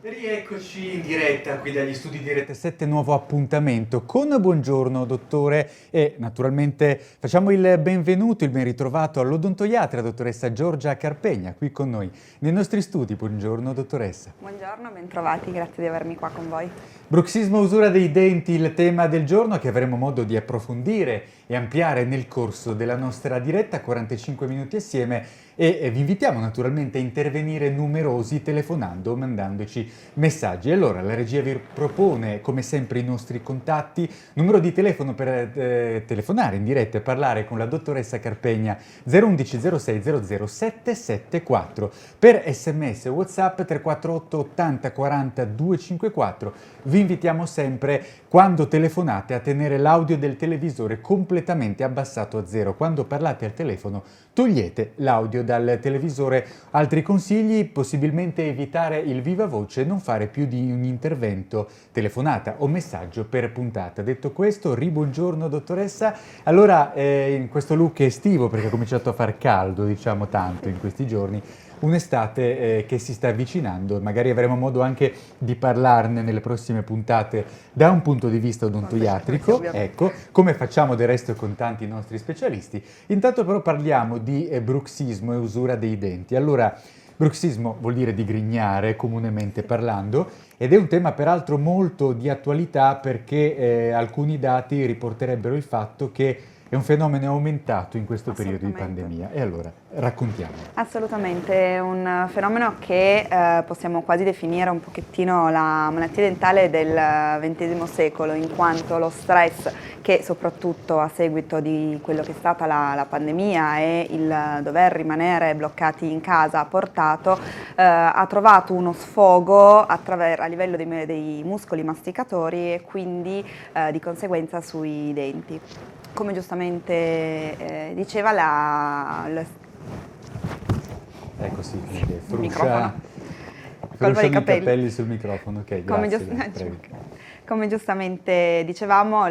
Rieccoci in diretta qui dagli studi di Rete 7, nuovo appuntamento con Buongiorno Dottore e naturalmente facciamo il benvenuto, il ben ritrovato all'odontoiatra dottoressa Giorgia Carpegna qui con noi nei nostri studi. Buongiorno dottoressa. Buongiorno, bentrovati, grazie di avermi qua con voi. Bruxismo, usura dei denti, il tema del giorno che avremo modo di approfondire e ampliare nel corso della nostra diretta, 45 minuti assieme e vi invitiamo naturalmente a intervenire numerosi telefonando o mandandoci messaggi. Allora la regia vi propone come sempre i nostri contatti, numero di telefono per telefonare in diretta e parlare con la dottoressa Carpegna 011 06 00 774, per sms o whatsapp 348 80 40 254. Vi invitiamo sempre, quando telefonate, a tenere l'audio del televisore completamente abbassato a zero. Quando parlate al telefono, togliete l'audio dal televisore. Altri consigli: possibilmente evitare il viva voce, non fare più di un intervento, telefonata o messaggio per puntata. Detto questo, buongiorno dottoressa. Allora, in questo look estivo, perché ha cominciato a far caldo, diciamo tanto in questi giorni, un'estate che si sta avvicinando, magari avremo modo anche di parlarne nelle prossime puntate da un punto di vista odontoiatrico, ecco, come facciamo del resto con tanti nostri specialisti. Intanto però parliamo di bruxismo e usura dei denti. Allora, bruxismo vuol dire digrignare, comunemente parlando, ed è un tema peraltro molto di attualità perché alcuni dati riporterebbero il fatto che è un fenomeno aumentato in questo periodo di pandemia. E allora, raccontiamo. Assolutamente, è un fenomeno che possiamo quasi definire un pochettino la malattia dentale del XX secolo, in quanto lo stress che soprattutto a seguito di quello che è stata la pandemia e il dover rimanere bloccati in casa ha portato, ha trovato uno sfogo a livello dei muscoli masticatori e quindi di conseguenza sui denti. Come giustamente diceva Ecco sì, fruscia i capelli sul microfono. Ok, grazie. Come giustamente dicevamo,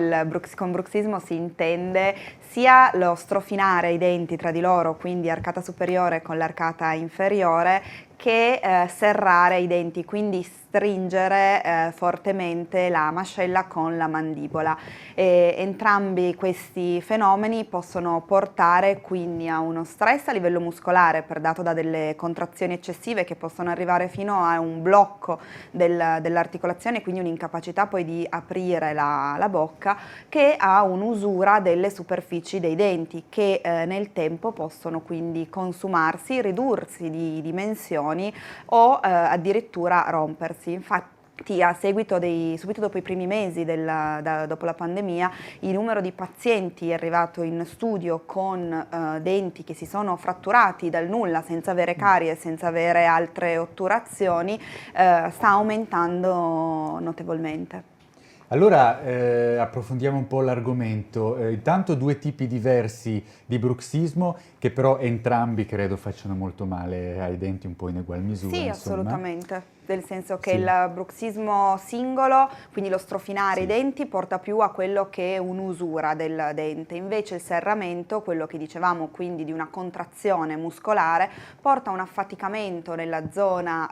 con bruxismo si intende sia lo strofinare i denti tra di loro, quindi arcata superiore con l'arcata inferiore, che serrare i denti, quindi stringere fortemente la mascella con la mandibola. Entrambi questi fenomeni possono portare quindi a uno stress a livello muscolare dato da delle contrazioni eccessive che possono arrivare fino a un blocco dell'articolazione, quindi un'incapacità poi di aprire la bocca, che ha un'usura delle superfici dei denti che nel tempo possono quindi consumarsi, ridursi di dimensioni o addirittura rompersi. Infatti subito dopo i primi mesi dopo la pandemia, il numero di pazienti arrivato in studio con denti che si sono fratturati dal nulla senza avere carie, senza avere altre otturazioni, sta aumentando notevolmente. Allora approfondiamo un po' l'argomento. Intanto due tipi diversi di bruxismo che però entrambi credo facciano molto male ai denti un po' in egual misura. Sì, insomma. assolutamente, nel senso che il bruxismo singolo, quindi lo strofinare i denti, porta più a quello che è un'usura del dente, invece il serramento, quello che dicevamo quindi di una contrazione muscolare, porta a un affaticamento nella zona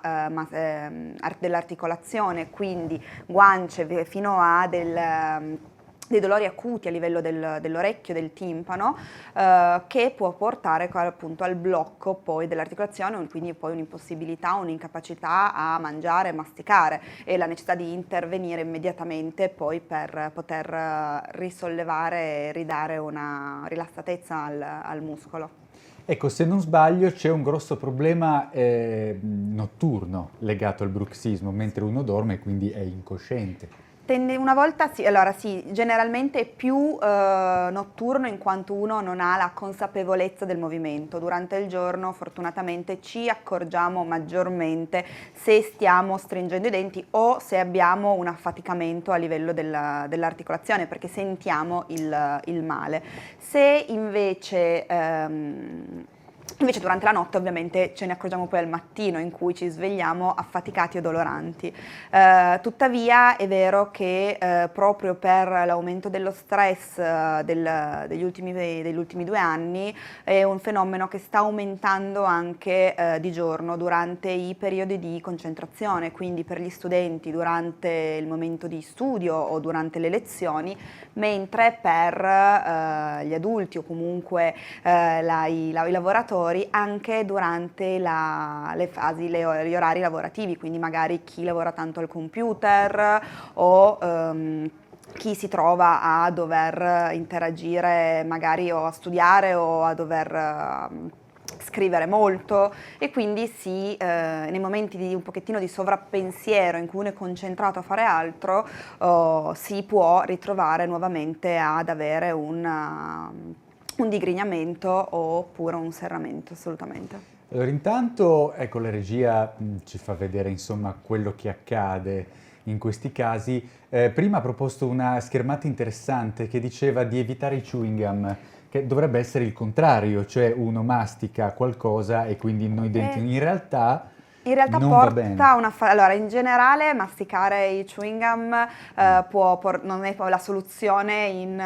dell'articolazione, quindi guance fino a dei dolori acuti a livello dell'orecchio, del timpano, che può portare appunto al blocco poi dell'articolazione, quindi poi un'impossibilità, un'incapacità a mangiare, masticare e la necessità di intervenire immediatamente poi per poter risollevare e ridare una rilassatezza al muscolo. Ecco, se non sbaglio c'è un grosso problema notturno legato al bruxismo, mentre uno dorme e quindi è incosciente. Una volta sì, allora sì, generalmente è più notturno in quanto uno non ha la consapevolezza del movimento. Durante il giorno fortunatamente ci accorgiamo maggiormente se stiamo stringendo i denti o se abbiamo un affaticamento a livello dell'articolazione, perché sentiamo il male. Se invece Invece durante la notte ovviamente ce ne accorgiamo poi al mattino, in cui ci svegliamo affaticati o doloranti. Tuttavia è vero che proprio per l'aumento dello stress degli ultimi 2 anni è un fenomeno che sta aumentando anche di giorno durante i periodi di concentrazione, quindi per gli studenti durante il momento di studio o durante le lezioni, mentre per gli adulti o comunque i lavoratori anche durante le fasi, gli orari lavorativi, quindi magari chi lavora tanto al computer o chi si trova a dover interagire magari o a studiare o a dover scrivere molto, e quindi nei momenti di un pochettino di sovrappensiero in cui uno è concentrato a fare altro, si può ritrovare nuovamente ad avere un digrignamento oppure un serramento, assolutamente. Allora, intanto, ecco, la regia ci fa vedere, insomma, quello che accade in questi casi. Prima ha proposto una schermata interessante che diceva di evitare i chewing gum, che dovrebbe essere il contrario, cioè uno mastica qualcosa e quindi noi denti. In realtà non va bene. porta allora, in generale masticare i chewing gum non è poi la soluzione in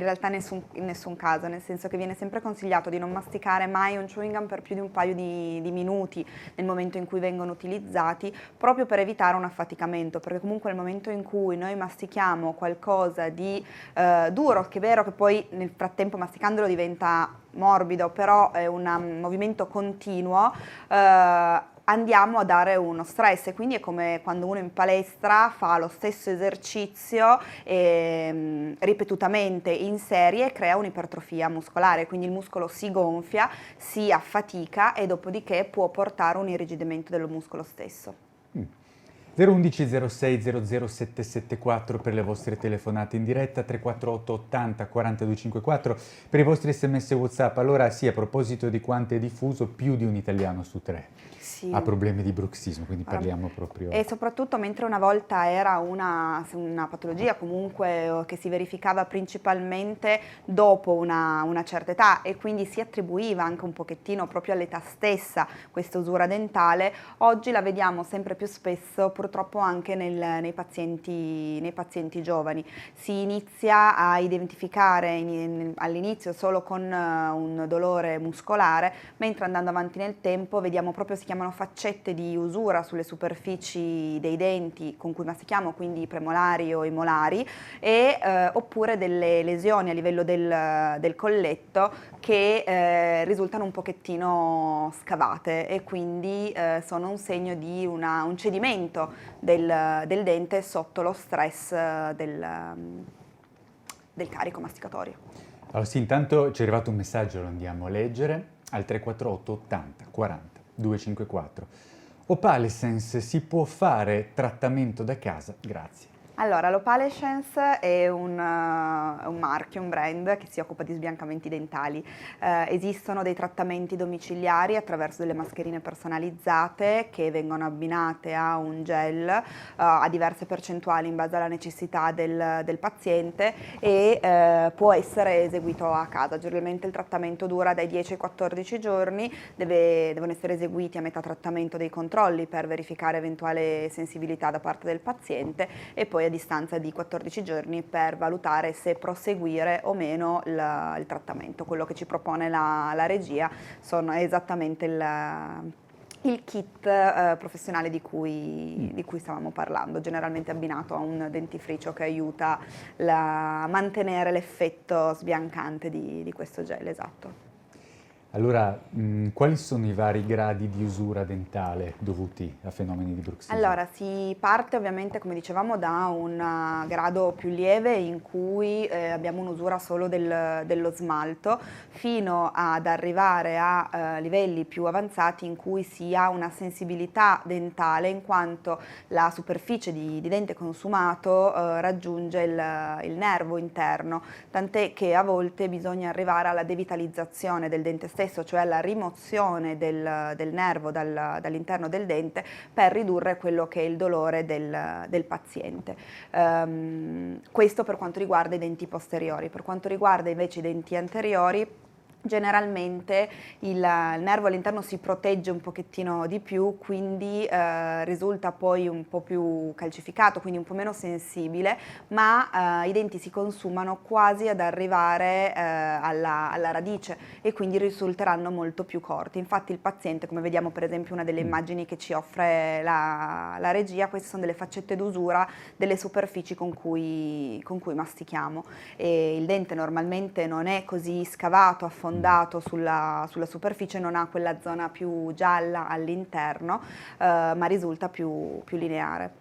realtà in nessun caso, nel senso che viene sempre consigliato di non masticare mai un chewing gum per più di un paio di minuti nel momento in cui vengono utilizzati, proprio per evitare un affaticamento, perché comunque nel momento in cui noi mastichiamo qualcosa di duro, che è vero che poi nel frattempo masticandolo morbido, però è un movimento continuo, andiamo a dare uno stress, e quindi è come quando uno in palestra fa lo stesso esercizio ripetutamente in serie e crea un'ipertrofia muscolare, quindi il muscolo si gonfia, si affatica e dopodiché può portare un irrigidimento dello muscolo stesso. 011 06 00 774 per le vostre telefonate in diretta, 348 80 42 54 per i vostri sms e WhatsApp. Allora sì, a proposito di quanto è diffuso, più di un italiano su 3 ha problemi di bruxismo, quindi parliamo proprio. E soprattutto mentre una volta era una patologia comunque che si verificava principalmente dopo una certa età, e quindi si attribuiva anche un pochettino proprio all'età stessa questa usura dentale, oggi la vediamo sempre più spesso purtroppo anche nei pazienti giovani. Si inizia a identificare all'inizio solo con un dolore muscolare, mentre andando avanti nel tempo vediamo proprio, si chiamano faccette di usura sulle superfici dei denti con cui mastichiamo, quindi i premolari o i molari, oppure delle lesioni a livello del colletto che risultano un pochettino scavate, e quindi sono un segno di un cedimento del dente sotto lo stress del carico masticatorio. Allora sì, intanto ci è arrivato un messaggio, lo andiamo a leggere, al 348 80 40 254. Opalescence, si può fare trattamento da casa? Grazie. Allora, l'Opalescence è un marchio, un brand che si occupa di sbiancamenti dentali. Esistono dei trattamenti domiciliari attraverso delle mascherine personalizzate che vengono abbinate a un gel a diverse percentuali in base alla necessità del paziente, e può essere eseguito a casa. Generalmente il trattamento dura dai 10 ai 14 giorni, devono essere eseguiti a metà trattamento dei controlli per verificare eventuale sensibilità da parte del paziente, e poi a distanza di 14 giorni per valutare se proseguire o meno il trattamento. Quello che ci propone la regia è esattamente il kit professionale di cui stavamo parlando, generalmente abbinato a un dentifricio che aiuta a mantenere l'effetto sbiancante di questo gel, esatto. Allora, quali sono i vari gradi di usura dentale dovuti a fenomeni di bruxismo? Allora, si parte ovviamente, come dicevamo, da un grado più lieve in cui abbiamo un'usura solo dello smalto, fino ad arrivare a livelli più avanzati in cui si ha una sensibilità dentale, in quanto la superficie di dente consumato raggiunge il nervo interno, tant'è che a volte bisogna arrivare alla devitalizzazione del dente stesso, cioè alla rimozione del nervo dall'interno del dente, per ridurre quello che è il dolore del paziente. Questo per quanto riguarda i denti posteriori. Per quanto riguarda invece i denti anteriori, generalmente il nervo all'interno si protegge un pochettino di più, quindi risulta poi un po' più calcificato, quindi un po' meno sensibile, ma i denti si consumano quasi ad arrivare alla radice e quindi risulteranno molto più corti. Infatti il paziente, come vediamo per esempio una delle immagini che ci offre la regia, queste sono delle faccette d'usura delle superfici con cui mastichiamo, e il dente normalmente non è così scavato, affondato sulla superficie, non ha quella zona più gialla all'interno, ma risulta più lineare.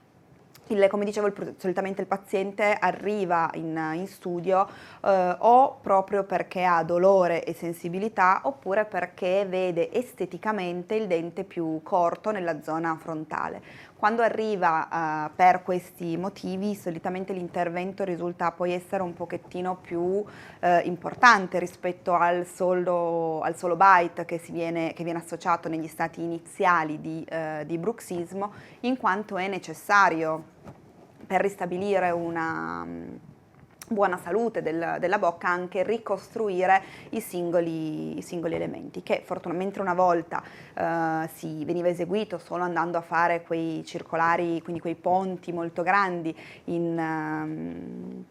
Come dicevo, solitamente il paziente arriva in studio o proprio perché ha dolore e sensibilità, oppure perché vede esteticamente il dente più corto nella zona frontale. Quando arriva per questi motivi, solitamente l'intervento risulta poi essere un pochettino più importante rispetto al solo bite che viene associato negli stati iniziali di bruxismo, in quanto è necessario per ristabilire una buona salute della bocca anche ricostruire i singoli elementi, che fortunatamente una volta si veniva eseguito solo andando a fare quei circolari, quindi quei ponti molto grandi in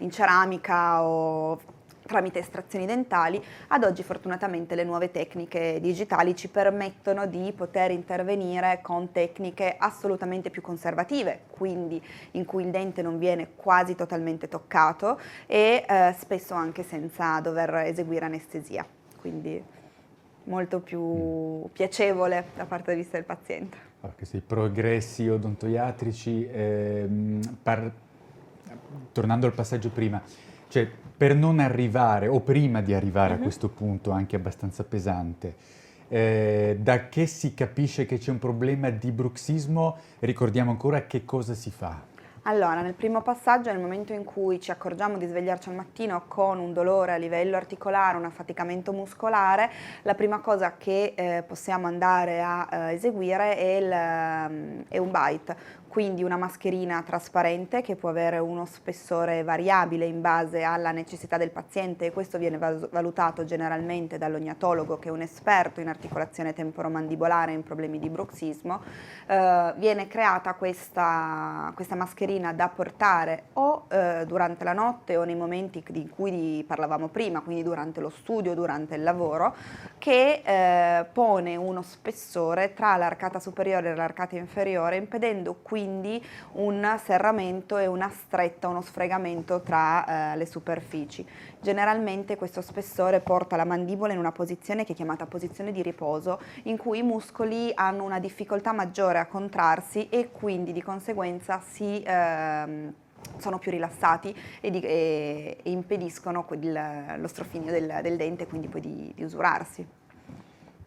ceramica o tramite estrazioni dentali. Ad oggi fortunatamente le nuove tecniche digitali ci permettono di poter intervenire con tecniche assolutamente più conservative, quindi in cui il dente non viene quasi totalmente toccato e spesso anche senza dover eseguire anestesia, quindi molto più piacevole da parte di vista del paziente. Questi progressi odontoiatrici, tornando al passaggio prima, cioè per non arrivare, o prima di arrivare a questo punto anche abbastanza pesante, da che si capisce che c'è un problema di bruxismo, ricordiamo ancora che cosa si fa? Allora, nel primo passaggio, nel momento in cui ci accorgiamo di svegliarci al mattino con un dolore a livello articolare, un affaticamento muscolare, la prima cosa che possiamo andare a eseguire è un bite, quindi una mascherina trasparente che può avere uno spessore variabile in base alla necessità del paziente, e questo viene valutato generalmente dall'ognatologo, che è un esperto in articolazione temporomandibolare in problemi di bruxismo. Viene creata questa mascherina da portare o durante la notte o nei momenti di cui parlavamo prima, quindi durante lo studio, durante il lavoro, che pone uno spessore tra l'arcata superiore e l'arcata inferiore, impedendo quindi un serramento e una stretta, uno sfregamento tra le superfici. Generalmente questo spessore porta la mandibola in una posizione che è chiamata posizione di riposo, in cui i muscoli hanno una difficoltà maggiore a contrarsi e quindi di conseguenza sono più rilassati e impediscono lo strofinio del dente, quindi poi di usurarsi.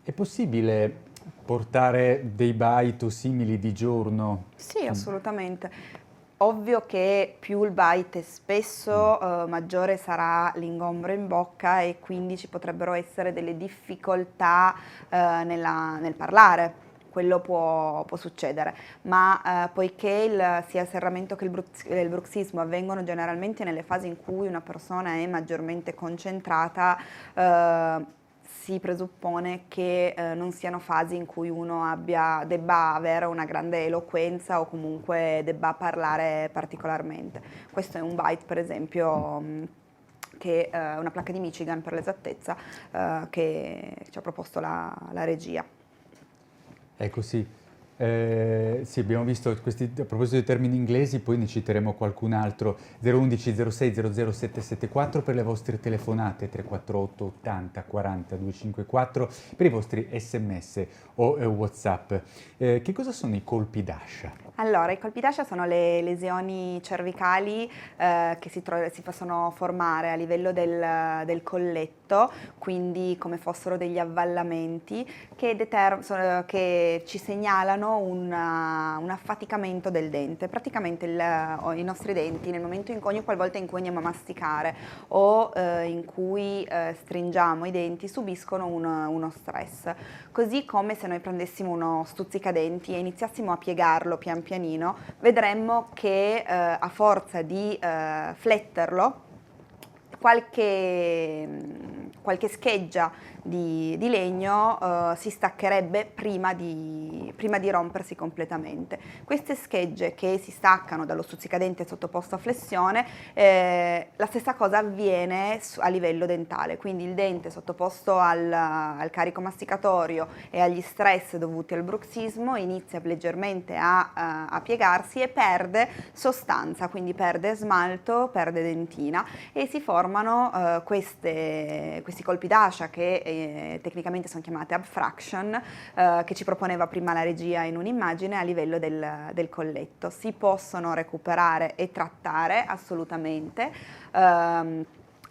È possibile portare dei bite o simili di giorno? Sì, assolutamente. Ovvio che più il bite è spesso, maggiore sarà l'ingombro in bocca e quindi ci potrebbero essere delle difficoltà nel parlare. Quello può succedere, ma poiché sia il serramento che il bruxismo avvengono generalmente nelle fasi in cui una persona è maggiormente concentrata, si presuppone che non siano fasi in cui uno debba avere una grande eloquenza o comunque debba parlare particolarmente. Questo è un bite, per esempio, che è una placca di Michigan per l'esattezza, che ci ha proposto la regia. Ecco sì. Sì, abbiamo visto questi, a proposito dei termini inglesi, poi ne citeremo qualcun altro. 011 06 00 774 per le vostre telefonate, 348 80 40 254 per i vostri sms o WhatsApp. Che cosa sono i colpi d'ascia? Allora, i colpi d'ascia sono le lesioni cervicali che si possono formare a livello del colletto, quindi come fossero degli avvallamenti che ci segnalano un affaticamento del dente. Praticamente i nostri denti, nel momento ogni qualvolta in cui andiamo a masticare o in cui stringiamo i denti, subiscono uno stress. Così come se noi prendessimo uno stuzzicadenti e iniziassimo a piegarlo pian pianino, vedremmo che a forza di fletterlo, qualche scheggia di legno si staccherebbe prima di rompersi completamente. Queste schegge che si staccano dallo stuzzicadente sottoposto a flessione, la stessa cosa avviene a livello dentale, quindi il dente sottoposto al carico masticatorio e agli stress dovuti al bruxismo inizia leggermente a piegarsi e perde sostanza, quindi perde smalto, perde dentina e si formano questi colpi d'ascia che tecnicamente sono chiamate abfraction, che ci proponeva prima la regia in un'immagine a livello del colletto. Si possono recuperare e trattare assolutamente,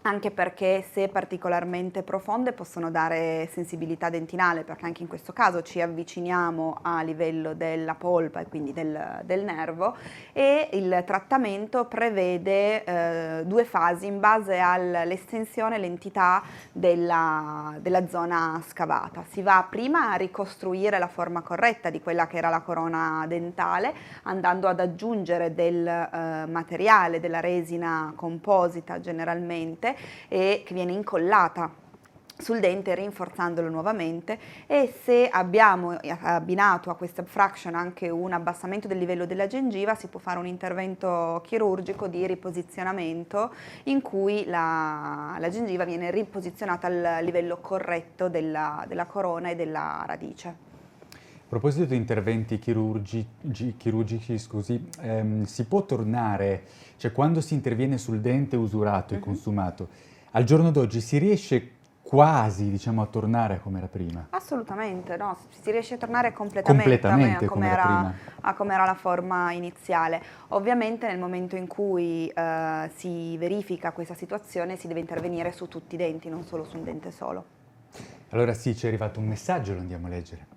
anche perché se particolarmente profonde possono dare sensibilità dentinale, perché anche in questo caso ci avviciniamo a livello della polpa e quindi del nervo, e il trattamento prevede 2 fasi in base all'estensione e l'entità della zona scavata. Si va prima a ricostruire la forma corretta di quella che era la corona dentale, andando ad aggiungere del materiale, della resina composita generalmente, e che viene incollata sul dente rinforzandolo nuovamente, e se abbiamo abbinato a questa abfraction anche un abbassamento del livello della gengiva si può fare un intervento chirurgico di riposizionamento in cui la gengiva viene riposizionata al livello corretto della corona e della radice. A proposito di interventi chirurgici, scusi, si può tornare, cioè quando si interviene sul dente usurato e consumato, al giorno d'oggi si riesce quasi, diciamo, a tornare come era prima? Assolutamente, no, si riesce a tornare completamente come era prima. a come era la forma iniziale. Ovviamente nel momento in cui si verifica questa situazione si deve intervenire su tutti i denti, non solo su un dente solo. Allora sì, ci è arrivato un messaggio, lo andiamo a leggere.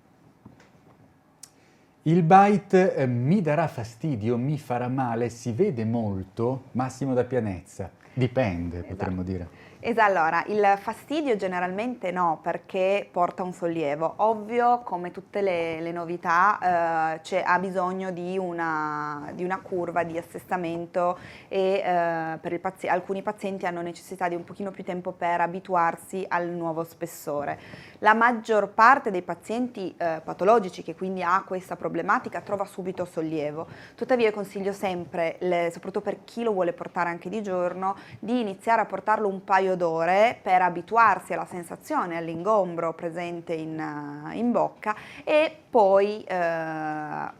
Il bite mi darà fastidio, mi farà male, si vede molto, Massimo da Pianezza. Dipende, potremmo dire. Allora, il fastidio generalmente no, perché porta un sollievo. Ovvio, come tutte le novità, ha bisogno di una curva di assestamento e alcuni pazienti hanno necessità di un pochino più tempo per abituarsi al nuovo spessore. La maggior parte dei pazienti patologici che quindi ha questa problematica trova subito sollievo. Tuttavia io consiglio sempre, soprattutto per chi lo vuole portare anche di giorno, di iniziare a portarlo un paio d'ore per abituarsi alla sensazione, all'ingombro presente in bocca, e poi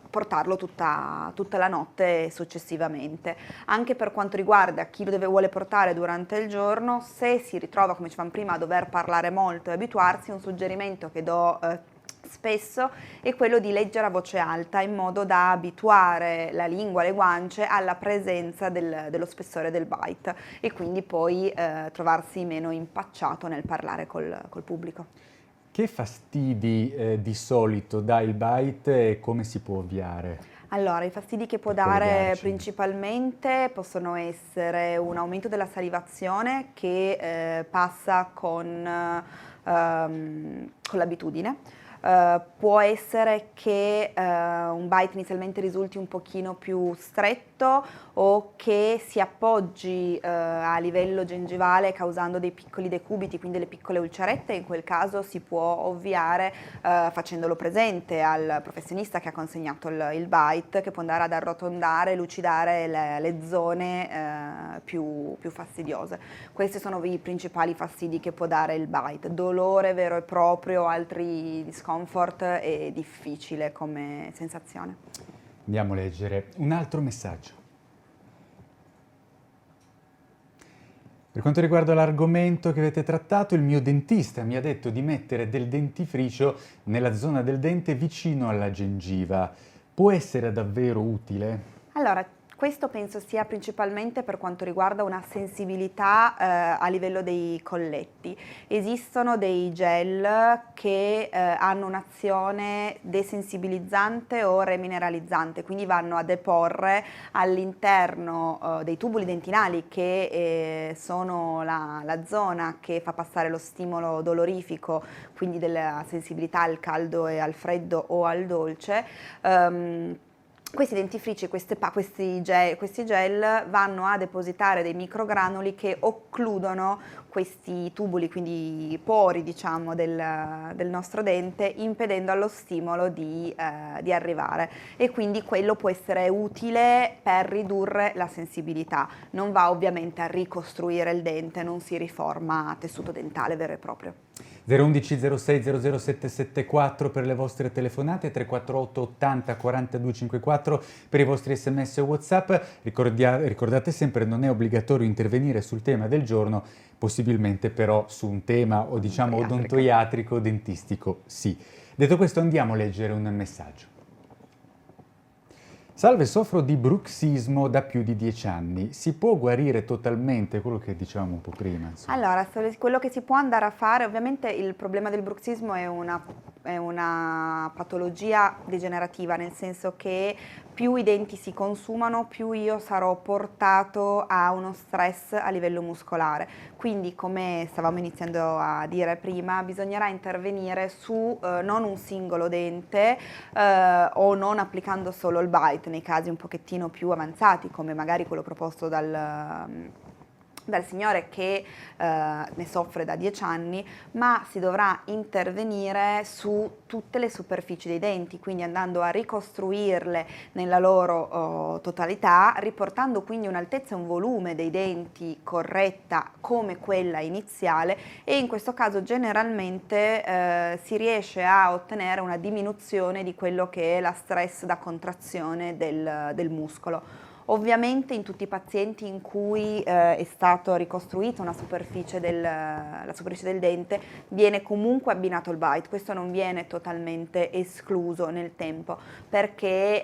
portarlo tutta la notte successivamente. Anche per quanto riguarda chi lo vuole portare durante il giorno, se si ritrova, come dicevamo prima, a dover parlare molto e abituarsi, un suggerimento che do spesso è quello di leggere a voce alta in modo da abituare la lingua, le guance alla presenza dello spessore del bite e quindi poi trovarsi meno impacciato nel parlare col pubblico. Che fastidi di solito dà il bite e come si può ovviare? Allora, i fastidi che può dare principalmente possono essere un aumento della salivazione che passa con l'abitudine. Può essere che un bite inizialmente risulti un pochino più stretto o che si appoggi a livello gengivale causando dei piccoli decubiti, quindi delle piccole ulcerette. In quel caso si può ovviare facendolo presente al professionista che ha consegnato il bite, che può andare ad arrotondare e lucidare le zone più fastidiose. Questi sono i principali fastidi che può dare il bite. Dolore vero e proprio, altri discomfort è difficile come sensazione. Andiamo a leggere un altro messaggio. Per quanto riguarda l'argomento che avete trattato, il mio dentista mi ha detto di mettere del dentifricio nella zona del dente vicino alla gengiva. Può essere davvero utile? Allora, questo penso sia principalmente per quanto riguarda una sensibilità a livello dei colletti. Esistono dei gel che hanno un'azione desensibilizzante o remineralizzante, quindi vanno a deporre all'interno dei tubuli dentinali che sono la zona che fa passare lo stimolo dolorifico, quindi della sensibilità al caldo e al freddo o al dolce, questi dentifrici, questi gel vanno a depositare dei microgranuli che occludono questi tubuli, quindi i pori, diciamo, del nostro dente, impedendo allo stimolo di arrivare, e quindi quello può essere utile per ridurre la sensibilità. Non va ovviamente a ricostruire il dente, non si riforma tessuto dentale vero e proprio. 011 06 00 774 per le vostre telefonate, 348 80 42 54 per i vostri sms o WhatsApp. Ricordate sempre, non è obbligatorio intervenire sul tema del giorno, possibilmente però su un tema o diciamo odontoiatrico, dentistico, sì. Detto questo, andiamo a leggere un messaggio. Salve, soffro di bruxismo da più di 10 anni. Si può guarire totalmente? Quello che dicevamo un po' prima, insomma. Allora, quello che si può andare a fare, ovviamente il problema del bruxismo è una patologia degenerativa, nel senso che più i denti si consumano, più io sarò portato a uno stress a livello muscolare. Quindi, come stavamo iniziando a dire prima, bisognerà intervenire su non un singolo dente o non applicando solo il bite nei casi un pochettino più avanzati, come magari quello proposto dal signore che ne soffre da 10 anni, ma si dovrà intervenire su tutte le superfici dei denti, quindi andando a ricostruirle nella loro totalità, riportando quindi un'altezza e un volume dei denti corretta come quella iniziale, e in questo caso generalmente si riesce a ottenere una diminuzione di quello che è la stress da contrazione del muscolo. Ovviamente in tutti i pazienti in cui è stato ricostruito la superficie del dente viene comunque abbinato il bite, questo non viene totalmente escluso nel tempo perché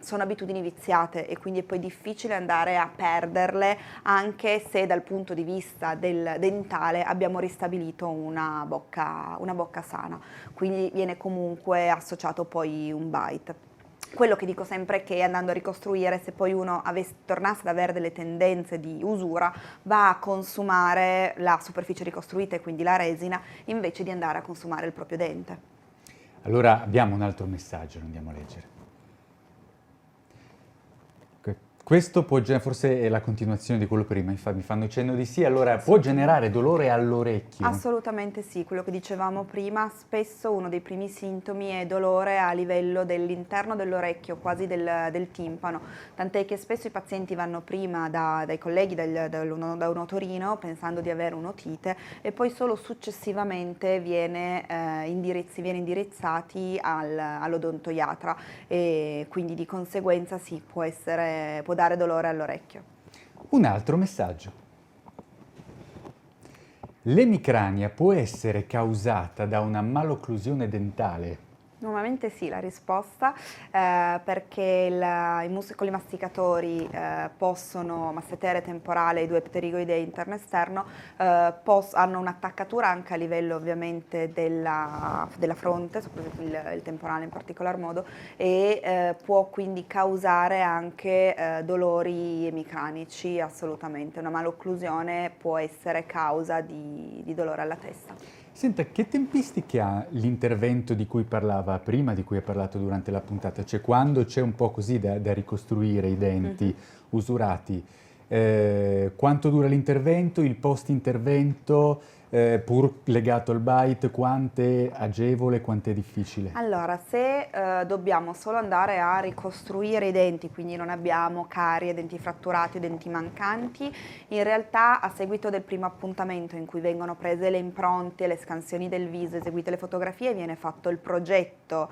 sono abitudini viziate e quindi è poi difficile andare a perderle, anche se dal punto di vista del dentale abbiamo ristabilito una bocca sana, quindi viene comunque associato poi un bite. Quello che dico sempre è che andando a ricostruire, se poi uno tornasse ad avere delle tendenze di usura, va a consumare la superficie ricostruita e quindi la resina, invece di andare a consumare il proprio dente. Allora abbiamo un altro messaggio, lo andiamo a leggere. Questo può forse è la continuazione di quello prima, mi fanno cenno di sì. Allora, può generare dolore all'orecchio? Assolutamente sì, quello che dicevamo prima, spesso uno dei primi sintomi è dolore a livello dell'interno dell'orecchio, quasi del timpano, tant'è che spesso i pazienti vanno prima dai colleghi da un otorino pensando di avere un'otite e poi solo successivamente viene indirizzati all'odontoiatra, e quindi di conseguenza sì, può dare dolore all'orecchio. Un altro messaggio. L'emicrania può essere causata da una malocclusione dentale? Normalmente sì, la risposta, perché i muscoli masticatori possono, massetere temporale, i due pterigoidei interno e esterno, hanno un'attaccatura anche a livello ovviamente della fronte, soprattutto il temporale in particolar modo, e può quindi causare anche dolori emicranici, assolutamente. Una malocclusione può essere causa di dolore alla testa. Senta, che tempistiche ha l'intervento di cui parlava prima, di cui ha parlato durante la puntata? Cioè quando c'è un po' così da ricostruire i denti usurati, quanto dura l'intervento, il post-intervento, pur legato al bite, quanto è agevole, quanto è difficile? Allora, se dobbiamo solo andare a ricostruire i denti, quindi non abbiamo carie, denti fratturati o denti mancanti, in realtà a seguito del primo appuntamento in cui vengono prese le impronte, le scansioni del viso, eseguite le fotografie, viene fatto il progetto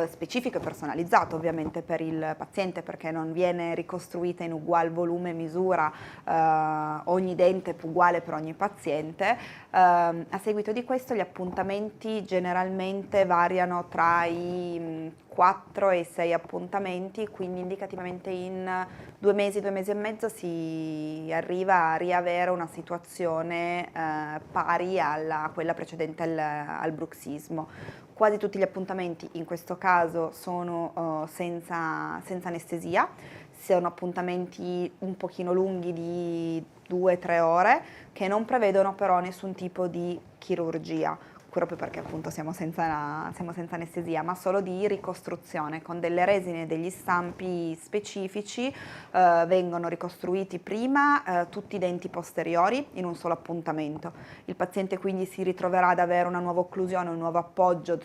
specifico e personalizzato ovviamente per il paziente, perché non viene ricostruita in ugual volume e misura ogni dente uguale per ogni paziente. A seguito di questo gli appuntamenti generalmente variano tra i 4 e 6 appuntamenti, quindi indicativamente in 2 mesi e mezzo si arriva a riavere una situazione pari a quella precedente al bruxismo. Quasi tutti gli appuntamenti in questo caso sono senza anestesia, sono appuntamenti un pochino lunghi di 2-3 ore che non prevedono però nessun tipo di chirurgia. proprio perché appunto siamo senza anestesia, ma solo di ricostruzione con delle resine e degli stampi specifici. Vengono ricostruiti prima tutti i denti posteriori in un solo appuntamento. Il paziente quindi si ritroverà ad avere una nuova occlusione, un nuovo appoggio,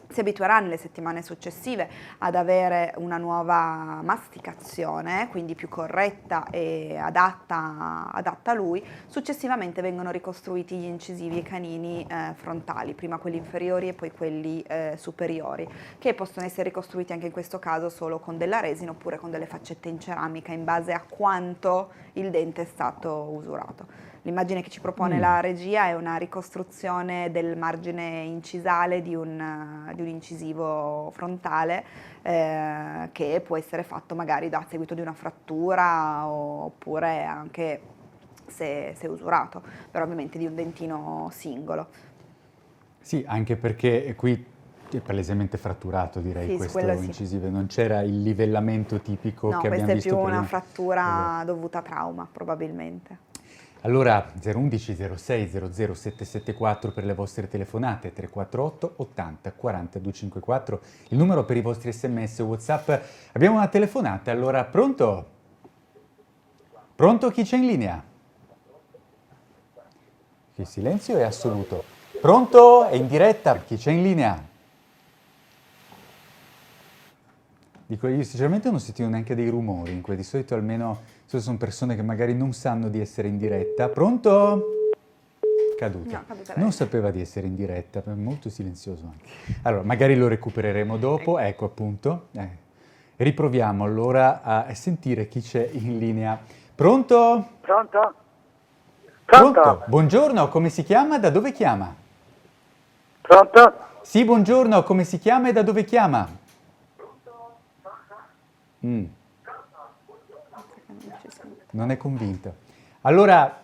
si abituerà nelle settimane successive ad avere una nuova masticazione, quindi più corretta e adatta a lui. Successivamente vengono ricostruiti gli incisivi e i canini frontali, prima quelli inferiori e poi quelli superiori, che possono essere ricostruiti anche in questo caso solo con della resina oppure con delle faccette in ceramica in base a quanto il dente è stato usurato. L'immagine che ci propone la regia è una ricostruzione del margine incisale di un incisivo frontale che può essere fatto magari a seguito di una frattura oppure anche se usurato, però ovviamente di un dentino singolo. Sì, anche perché qui è palesemente fratturato, direi, Sì, questo quello sì. incisivo, non c'era il livellamento tipico No, che abbiamo visto prima. questa è più una frattura dovuta a trauma, probabilmente. Allora, 011 06 00 774 per le vostre telefonate, 348 80 40 254, il numero per i vostri sms o WhatsApp. Abbiamo una telefonata, allora pronto? Pronto, chi c'è in linea? Il silenzio è assoluto. Pronto? È in diretta, chi c'è in linea? Dico, io sinceramente non sentivo neanche dei rumori in cui di solito almeno sono persone che magari non sanno di essere in diretta. Pronto? Caduta. No, caduta Non lei. sapeva di essere in diretta, è molto silenzioso anche. Allora, magari lo recupereremo dopo, ecco appunto. Riproviamo allora a sentire chi c'è in linea. Pronto? Pronto? Pronto? Buongiorno, come si chiama? Da dove chiama? Pronto? Sì, buongiorno, come si chiama e da dove chiama? Non è convinto. Allora,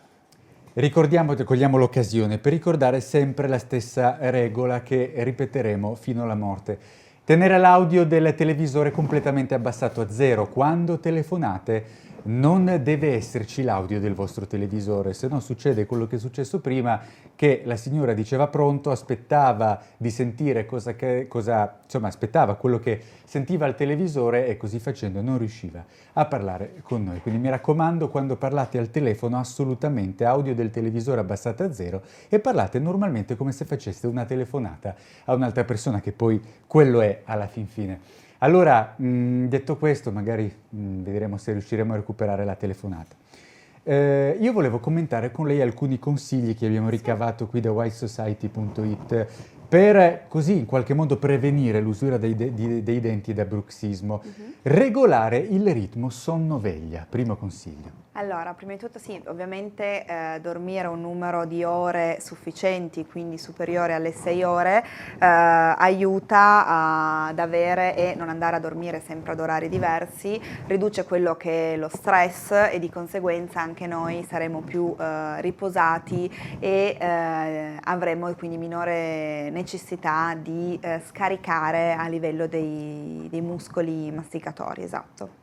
cogliamo l'occasione per ricordare sempre la stessa regola che ripeteremo fino alla morte. Tenere l'audio del televisore completamente abbassato a zero. Quando telefonate non deve esserci l'audio del vostro televisore, se no succede quello che è successo prima, che la signora diceva pronto, aspettava di sentire aspettava quello che sentiva al televisore e così facendo non riusciva a parlare con noi. Quindi mi raccomando, quando parlate al telefono assolutamente audio del televisore abbassato a zero e parlate normalmente come se faceste una telefonata a un'altra persona, che poi quello è alla fin fine. Allora, detto questo, magari vedremo se riusciremo a recuperare la telefonata. Io volevo commentare con lei alcuni consigli che abbiamo ricavato qui da whitesociety.it per così in qualche modo prevenire l'usura dei denti da bruxismo. Regolare il ritmo sonno-veglia, primo consiglio. Allora, prima di tutto sì, ovviamente dormire un numero di ore sufficienti, quindi superiore alle 6 ore, aiuta ad avere e non andare a dormire sempre ad orari diversi, riduce quello che è lo stress e di conseguenza anche noi saremo più riposati e avremo quindi minore necessità di scaricare a livello dei muscoli masticatori, esatto.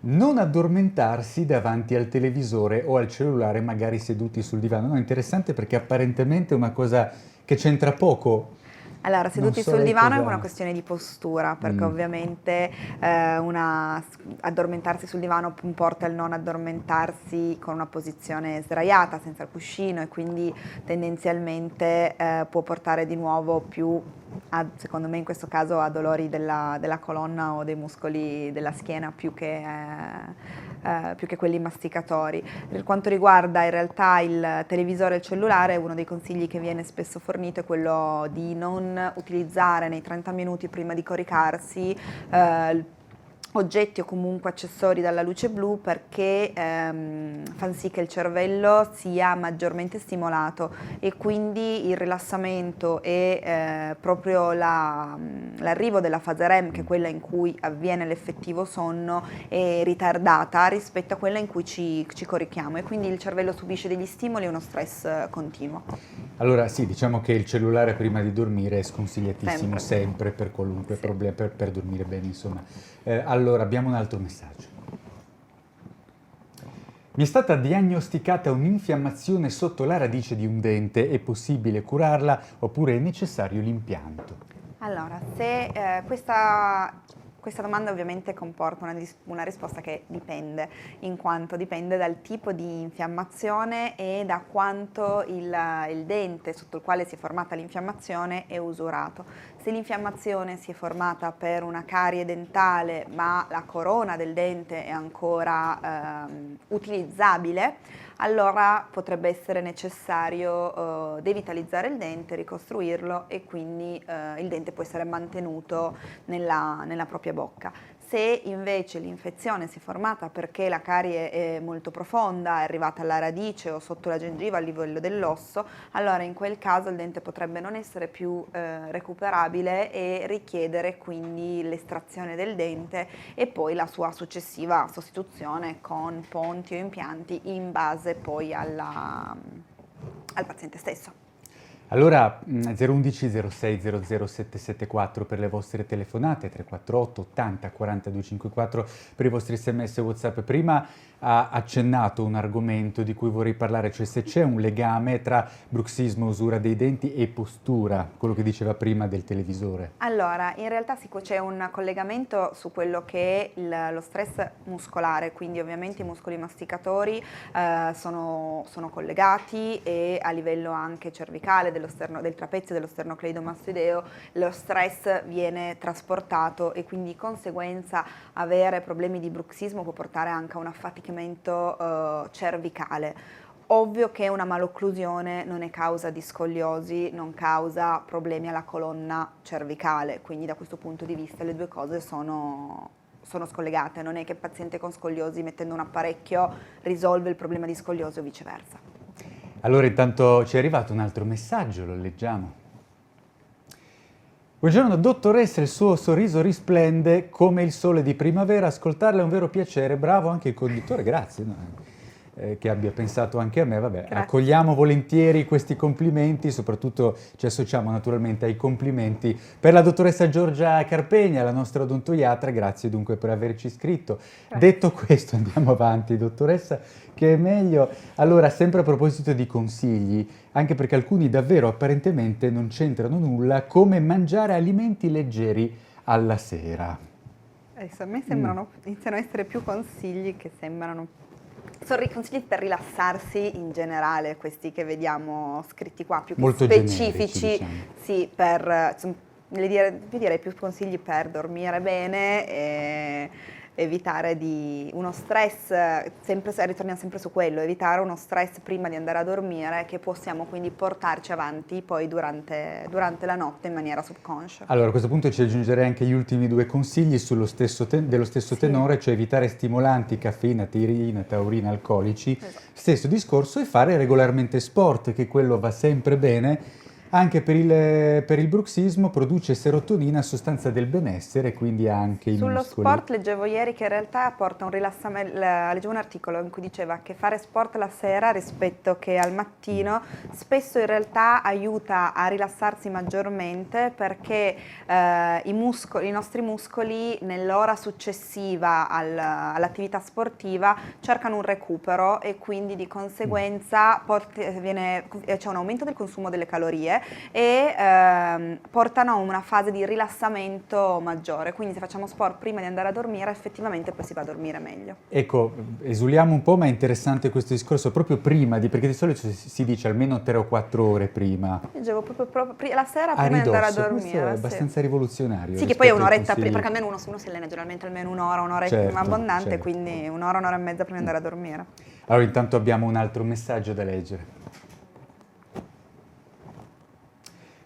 Non addormentarsi davanti al televisore o al cellulare, magari seduti sul divano. No, è interessante perché apparentemente è una cosa che c'entra poco. Allora, seduti sul divano è una questione di postura, perché ovviamente addormentarsi sul divano comporta il non addormentarsi con una posizione sdraiata, senza il cuscino, e quindi tendenzialmente può portare di nuovo più, secondo me in questo caso, a dolori della colonna o dei muscoli della schiena più che quelli masticatori. Per quanto riguarda in realtà il televisore e il cellulare, uno dei consigli che viene spesso fornito è quello di non utilizzare nei 30 minuti prima di coricarsi oggetti o comunque accessori dalla luce blu, perché fanno sì che il cervello sia maggiormente stimolato e quindi il rilassamento e proprio l'arrivo della fase REM, che è quella in cui avviene l'effettivo sonno, è ritardata rispetto a quella in cui ci corichiamo, e quindi il cervello subisce degli stimoli e uno stress continuo. Allora sì, diciamo che il cellulare prima di dormire è sconsigliatissimo sempre per qualunque problema, per dormire bene, insomma. Allora abbiamo un altro messaggio. Mi è stata diagnosticata un'infiammazione sotto la radice di un dente, è possibile curarla oppure è necessario l'impianto? Allora, se questa domanda ovviamente comporta una risposta che dipende, in quanto dipende dal tipo di infiammazione e da quanto il dente sotto il quale si è formata l'infiammazione è usurato. Se l'infiammazione si è formata per una carie dentale ma la corona del dente è ancora utilizzabile, allora potrebbe essere necessario devitalizzare il dente, ricostruirlo e quindi il dente può essere mantenuto nella propria bocca. Se invece l'infezione si è formata perché la carie è molto profonda, è arrivata alla radice o sotto la gengiva a livello dell'osso, allora in quel caso il dente potrebbe non essere più recuperabile e richiedere quindi l'estrazione del dente e poi la sua successiva sostituzione con ponti o impianti in base poi al paziente stesso. Allora 011 06 00 774 per le vostre telefonate, 348 80 42 54 per i vostri sms e WhatsApp. Prima ha accennato un argomento di cui vorrei parlare, cioè se c'è un legame tra bruxismo, usura dei denti e postura, quello che diceva prima del televisore. Allora, in realtà sì, c'è un collegamento su quello che è lo stress muscolare, quindi ovviamente i muscoli masticatori sono collegati e a livello anche cervicale, del trapezio e dello sternocleidomastoideo, lo stress viene trasportato e quindi di conseguenza avere problemi di bruxismo può portare anche a un affaticamento cervicale. Ovvio che una malocclusione non è causa di scoliosi, non causa problemi alla colonna cervicale, quindi da questo punto di vista le due cose sono scollegate, non è che il paziente con scoliosi mettendo un apparecchio risolve il problema di scoliosi o viceversa. Allora intanto ci è arrivato un altro messaggio, lo leggiamo. Buongiorno dottoressa, il suo sorriso risplende come il sole di primavera, ascoltarla è un vero piacere, bravo anche il conduttore, grazie. Che abbia pensato anche a me, vabbè, Grazie. Accogliamo volentieri questi complimenti, soprattutto ci associamo naturalmente ai complimenti per la dottoressa Giorgia Carpegna, la nostra odontoiatra, grazie dunque per averci iscritto. Grazie. Detto questo andiamo avanti dottoressa, che è meglio. Allora, sempre a proposito di consigli, anche perché alcuni davvero apparentemente non c'entrano nulla, come mangiare alimenti leggeri alla sera. Adesso a me iniziano a essere più consigli che sembrano. Sono consigli per rilassarsi in generale, questi che vediamo scritti qua, più che Molto specifici, generici, diciamo. sì, io direi più consigli per dormire bene e evitare uno stress, ritorniamo sempre su quello, evitare uno stress prima di andare a dormire che possiamo quindi portarci avanti poi durante la notte in maniera subconscia. Allora, a questo punto ci aggiungerei anche gli ultimi due consigli dello stesso Sì. tenore, cioè evitare stimolanti, caffeina, tirina, taurina, alcolici. Esatto. Stesso discorso e fare regolarmente sport, che quello va sempre bene. Anche per il bruxismo produce serotonina, sostanza del benessere, quindi anche i Sullo muscoli. sport leggevo ieri che in realtà porta un rilassamento, leggevo un articolo in cui diceva che fare sport la sera rispetto che al mattino spesso in realtà aiuta a rilassarsi maggiormente perché i nostri muscoli nell'ora successiva all'attività sportiva cercano un recupero e quindi di conseguenza c'è un aumento del consumo delle calorie e portano a una fase di rilassamento maggiore, quindi se facciamo sport prima di andare a dormire effettivamente poi si va a dormire meglio. Ecco, esuliamo un po', ma è interessante questo discorso proprio prima, perché di solito si dice almeno 3 o 4 ore prima. Leggevo proprio la sera A prima di andare a ridosso, dormire. questo è Sì. abbastanza rivoluzionario. Sì, che poi è rispetto ai un'oretta consigli. prima, perché almeno uno si allena generalmente almeno un'ora Certo, abbondante, certo. quindi un'ora e mezza prima di andare a dormire. Allora, intanto abbiamo un altro messaggio da leggere.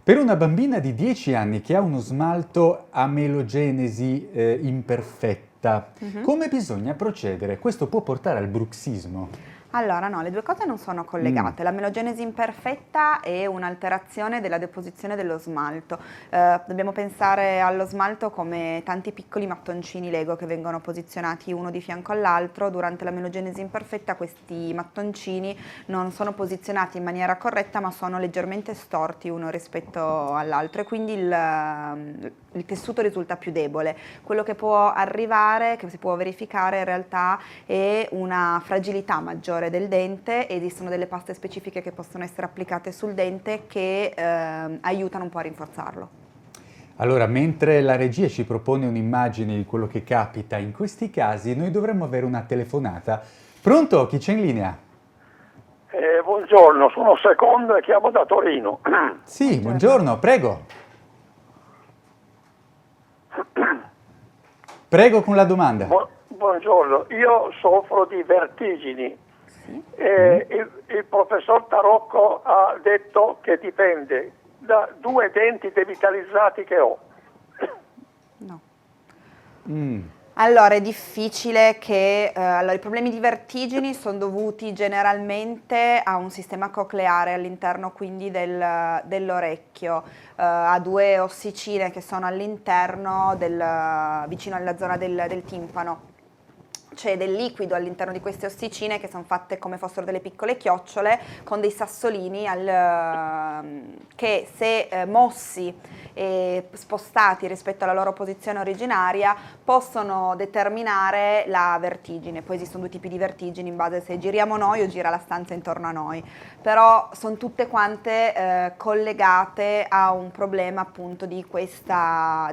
Per una bambina di 10 anni che ha uno smalto a melogenesi imperfetta, come bisogna procedere? Questo può portare al bruxismo? Allora, no, le due cose non sono collegate. La melogenesi imperfetta è un'alterazione della deposizione dello smalto. Dobbiamo pensare allo smalto come tanti piccoli mattoncini Lego che vengono posizionati uno di fianco all'altro. Durante la melogenesi imperfetta questi mattoncini non sono posizionati in maniera corretta, ma sono leggermente storti uno rispetto all'altro e quindi il tessuto risulta più debole. Quello che può arrivare, che si può verificare in realtà, è una fragilità maggiore del dente. Esistono delle paste specifiche che possono essere applicate sul dente che aiutano un po' a rinforzarlo. Allora, mentre la regia ci propone un'immagine di quello che capita in questi casi, noi dovremmo avere una telefonata. Pronto? Chi c'è in linea? Buongiorno, sono Secondo e chiamo da Torino. Sì, buongiorno, prego. Prego con la domanda. Buongiorno, io soffro di vertigini. Il professor Tarocco ha detto che dipende da 2 denti devitalizzati che ho. No. Mm. Allora, è difficile che... allora, i problemi di vertigini sono dovuti generalmente a un sistema cocleare all'interno quindi dell'orecchio, a 2 ossicine che sono all'interno, vicino alla zona del timpano. C'è del liquido all'interno di queste ossicine che sono fatte come fossero delle piccole chiocciole con dei sassolini che se mossi e spostati rispetto alla loro posizione originaria possono determinare la vertigine. Poi esistono 2 tipi di vertigini in base a se giriamo noi o gira la stanza intorno a noi, però sono tutte quante collegate a un problema appunto di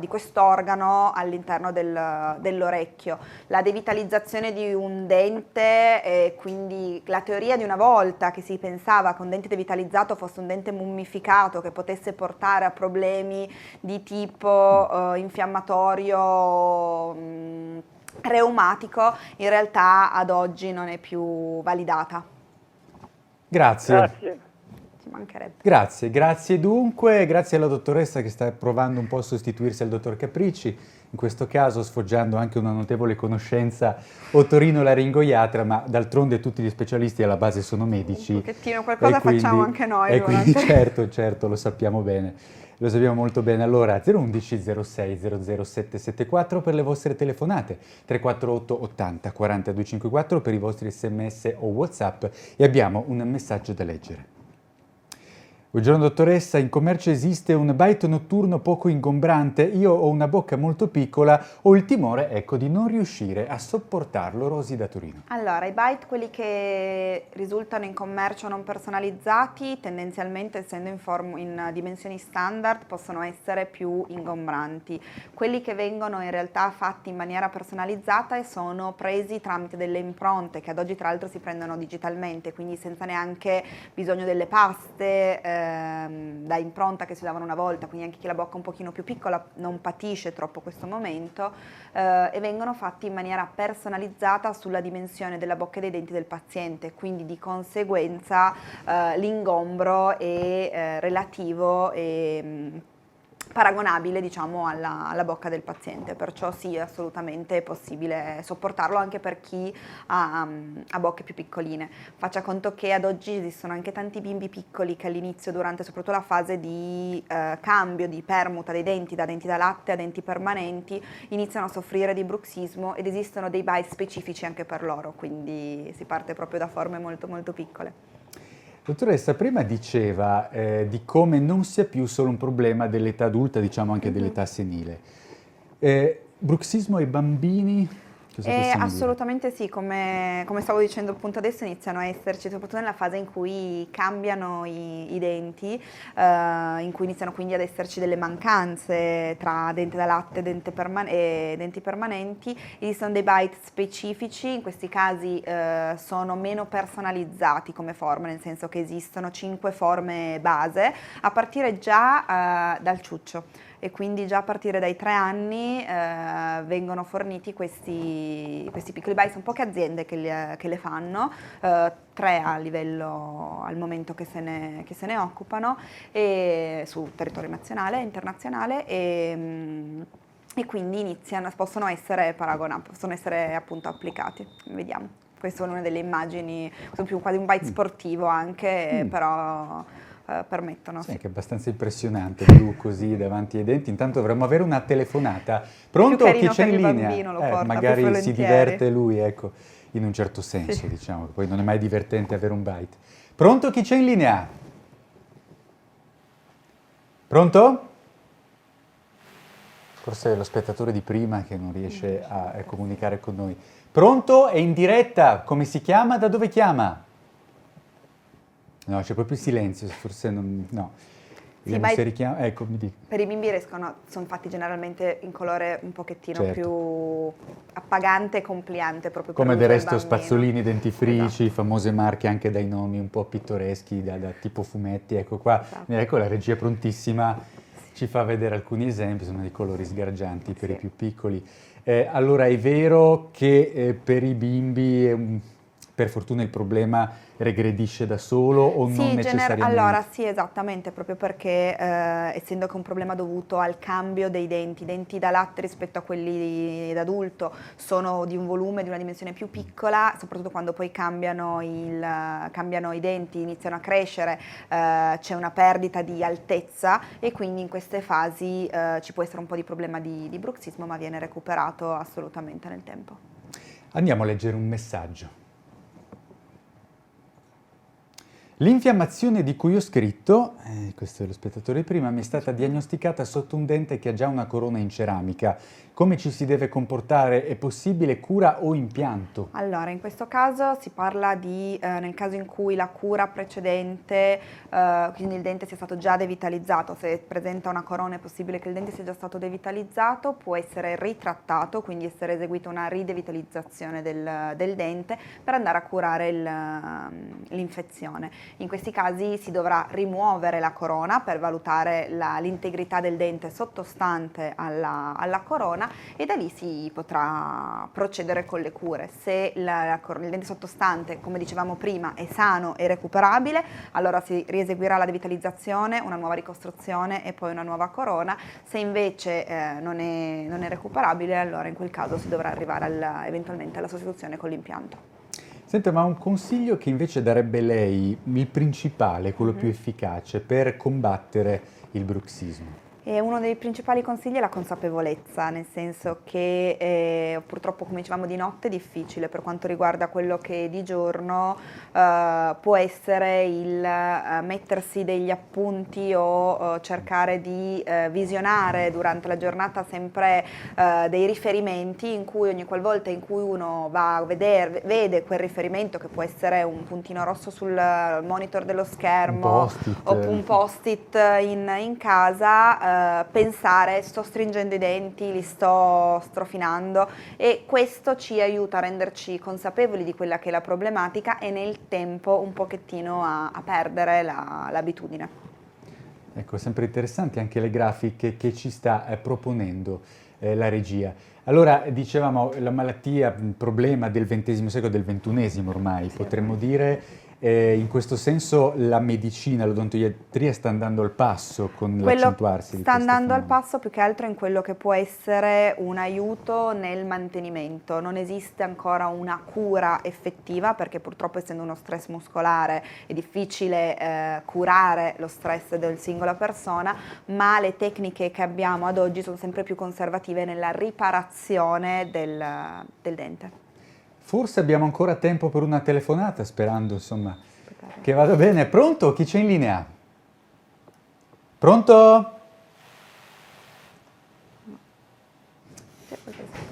quest'organo all'interno dell'orecchio. La devitalizzazione di un dente, quindi la teoria di una volta che si pensava che un dente devitalizzato fosse un dente mummificato che potesse portare a problemi di tipo infiammatorio, reumatico, in realtà ad oggi non è più validata. Grazie. Ci mancherebbe. Grazie dunque, grazie alla dottoressa che sta provando un po' a sostituirsi al dottor Capricci, in questo caso sfoggiando anche una notevole conoscenza otorino-laringoiatra, ma d'altronde tutti gli specialisti alla base sono medici. Un pochettino qualcosa facciamo anche noi. E quindi certo, lo sappiamo bene. Lo sappiamo molto bene. Allora, 011 06 00 774 per le vostre telefonate, 348 80 40 254 per i vostri sms o WhatsApp e abbiamo un messaggio da leggere. Buongiorno dottoressa, in commercio esiste un bite notturno poco ingombrante? Io ho una bocca molto piccola, ho il timore, ecco, di non riuscire a sopportarlo. Rosi da Torino. Allora, i bite, quelli che risultano in commercio non personalizzati, tendenzialmente essendo in dimensioni standard, possono essere più ingombranti. Quelli che vengono in realtà fatti in maniera personalizzata e sono presi tramite delle impronte che ad oggi tra l'altro si prendono digitalmente, quindi senza neanche bisogno delle paste da impronta che si usavano una volta, quindi anche chi ha la bocca un pochino più piccola non patisce troppo questo momento, e vengono fatti in maniera personalizzata sulla dimensione della bocca e dei denti del paziente, quindi di conseguenza l'ingombro è relativo e paragonabile, diciamo, alla bocca del paziente, perciò sì, assolutamente è possibile sopportarlo anche per chi ha bocche più piccoline. Faccia conto che ad oggi esistono anche tanti bimbi piccoli che all'inizio, durante soprattutto la fase di cambio, di permuta dei denti da latte a denti permanenti, iniziano a soffrire di bruxismo ed esistono dei bite specifici anche per loro, quindi si parte proprio da forme molto molto piccole. Dottoressa, prima diceva di come non sia più solo un problema dell'età adulta, diciamo anche dell'età senile. Bruxismo ai bambini? Cosa possiamo Assolutamente sì, come stavo dicendo appunto adesso iniziano a esserci, soprattutto nella fase in cui cambiano i denti, in cui iniziano quindi ad esserci delle mancanze tra dente da latte e denti permanenti, esistono dei bite specifici, in questi casi sono meno personalizzati come forme, nel senso che esistono 5 forme base, a partire già dal ciuccio. E quindi già a partire dai 3 anni vengono forniti questi piccoli bite, sono poche aziende che le fanno, 3 a livello al momento che se ne occupano e, su territorio nazionale e internazionale e quindi possono essere appunto applicati, vediamo. Questa è una delle immagini, più quasi un bite sportivo anche, però permettono. Sì, che è abbastanza impressionante, blu così davanti ai denti. Intanto dovremmo avere una telefonata. Pronto? Chi c'è in linea? Bambino lo porta, magari più si volentieri. diverte lui, ecco, in un certo senso, diciamo, che poi non è mai divertente avere un bite. Pronto? Chi c'è in linea? Pronto? Forse è lo spettatore di prima che non riesce a comunicare con noi. Pronto? È in diretta. Come si chiama? Da dove chiama? No, c'è proprio silenzio, forse non... No. Vediamo se richiama... Ecco, mi dica. Per i bimbi sono fatti generalmente in colore un pochettino Certo. più appagante e compliante proprio per Come l'uso del resto del bambino. spazzolini, dentifrici, Esatto. famose marche anche dai nomi un po' pittoreschi, da tipo fumetti. Ecco qua, Esatto. ecco la regia prontissima, ci fa vedere alcuni esempi, sono dei colori sgargianti per i più piccoli. Allora è vero che per i bimbi per fortuna il problema regredisce da solo o non necessariamente? Allora sì, esattamente, proprio perché essendo che è un problema dovuto al cambio dei denti, i denti da latte rispetto a quelli d'adulto sono di un volume, di una dimensione più piccola, soprattutto quando poi cambiano i denti, iniziano a crescere, c'è una perdita di altezza e quindi in queste fasi ci può essere un po' di problema di bruxismo, ma viene recuperato assolutamente nel tempo. Andiamo a leggere un messaggio. L'infiammazione di cui ho scritto, questo è lo spettatore di prima, mi è stata diagnosticata sotto un dente che ha già una corona in ceramica. Come ci si deve comportare? È possibile cura o impianto? Allora, in questo caso si parla di, nel caso in cui la cura precedente, quindi il dente sia stato già devitalizzato, se presenta una corona è possibile che il dente sia già stato devitalizzato, può essere ritrattato, quindi essere eseguita una ridevitalizzazione del dente per andare a curare l'infezione. In questi casi si dovrà rimuovere la corona per valutare l'integrità del dente sottostante alla corona e da lì si potrà procedere con le cure. Se il dente sottostante, come dicevamo prima, è sano e recuperabile, allora si rieseguirà la devitalizzazione, una nuova ricostruzione e poi una nuova corona. Se invece non è recuperabile, allora in quel caso si dovrà arrivare eventualmente alla sostituzione con l'impianto. Senta, ma un consiglio che invece darebbe lei, il principale, quello più efficace per combattere il bruxismo? E uno dei principali consigli è la consapevolezza, nel senso che purtroppo, come dicevamo, di notte è difficile. Per quanto riguarda quello che è di giorno, può essere il mettersi degli appunti o cercare di visionare durante la giornata sempre dei riferimenti in cui ogni qualvolta in cui uno va a vede quel riferimento, che può essere un puntino rosso sul monitor dello schermo o un post-it in casa, pensare: sto stringendo i denti, li sto strofinando, e questo ci aiuta a renderci consapevoli di quella che è la problematica e nel tempo un pochettino a perdere l'abitudine. Ecco, sempre interessanti anche le grafiche che ci sta proponendo la regia. Allora, dicevamo, la malattia, il problema del XX secolo, del XXI ormai, sì, potremmo dire. In questo senso la medicina, l'odontoiatria sta andando al passo con l'accentuarsi di sta andando al fenomeno. passo più che altro in quello che può essere un aiuto nel mantenimento. Non esiste ancora una cura effettiva perché purtroppo, essendo uno stress muscolare, è difficile curare lo stress del singola persona, ma le tecniche che abbiamo ad oggi sono sempre più conservative nella riparazione del dente. Forse abbiamo ancora tempo per una telefonata, sperando insomma che vada bene. Pronto? Chi c'è in linea? Pronto?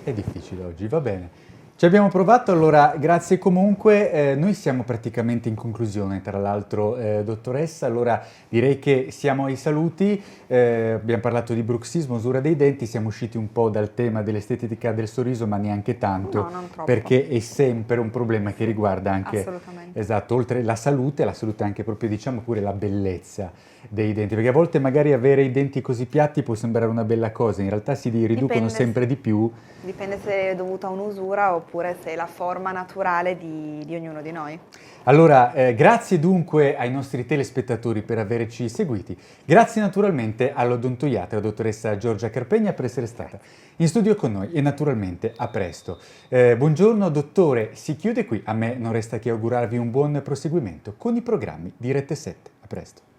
È difficile oggi, va bene. Ci abbiamo provato, allora grazie comunque. Noi siamo praticamente in conclusione, tra l'altro, dottoressa. Allora direi che siamo ai saluti. Abbiamo parlato di bruxismo, usura dei denti, siamo usciti un po' dal tema dell'estetica del sorriso, ma neanche tanto, no, non troppo, perché è sempre un problema che riguarda anche, assolutamente, esatto, oltre la salute anche proprio, diciamo, pure la bellezza dei denti, perché a volte magari avere i denti così piatti può sembrare una bella cosa, in realtà si riducono sempre di più. Dipende se è dovuta a un'usura oppure se è la forma naturale di ognuno di noi. Allora, grazie dunque ai nostri telespettatori per averci seguiti. Grazie naturalmente all'odontoiatra, la dottoressa Giorgia Carpegna, per essere stata in studio con noi e naturalmente a presto. Buongiorno dottore, si chiude qui. A me non resta che augurarvi un buon proseguimento con i programmi di Rete 7. A presto.